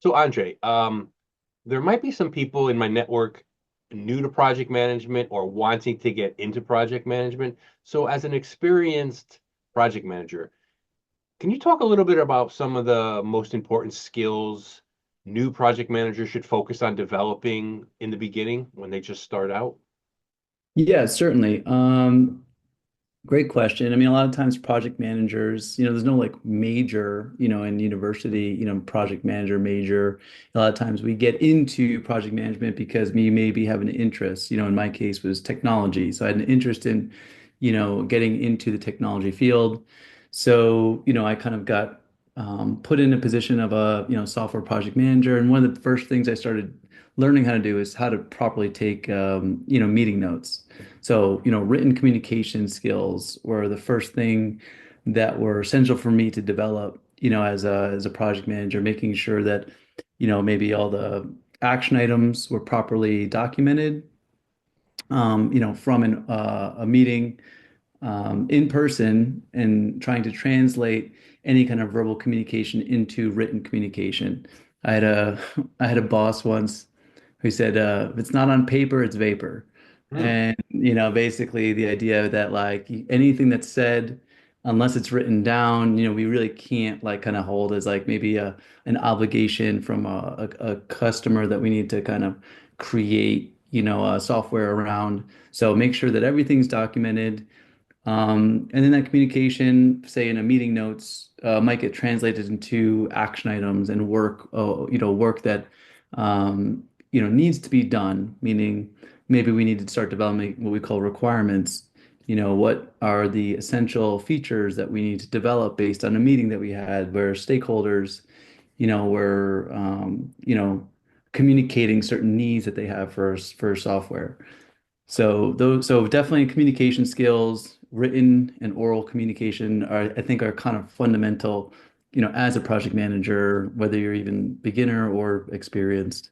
So Andre, there might be some people in my network new to project management or wanting to get into project management. So as an experienced project manager, can you talk a little bit about some of the most important skills new project managers should focus on developing in the beginning when they just start out? Yeah, certainly. Great question. I mean, a lot of times project managers, there's no like major, in university, project manager major. A lot of times we get into project management because we maybe have an interest, in my case was technology. So I had an interest in, getting into the technology field. So, I kind of got put in a position of a, software project manager. And one of the first things I started learning how to do is how to properly take, meeting notes. So, written communication skills were the first thing that were essential for me to develop, as a project manager, making sure that, maybe all the action items were properly documented, from a meeting in person and trying to translate any kind of verbal communication into written communication. I had a I had a boss once who said, if it's not on paper, it's vapor. Hmm. And, basically the idea that like anything that's said, unless it's written down, we really can't like kind of hold as like maybe an obligation from a customer that we need to kind of create, software around. So make sure that everything's documented. And then that communication, say in a meeting notes, might get translated into action items and work, work that, needs to be done, meaning maybe we need to start developing what we call requirements. What are the essential features that we need to develop based on a meeting that we had where stakeholders, were, communicating certain needs that they have for software. So definitely communication skills, written and oral communication I think are kind of fundamental, as a project manager, whether you're even beginner or experienced.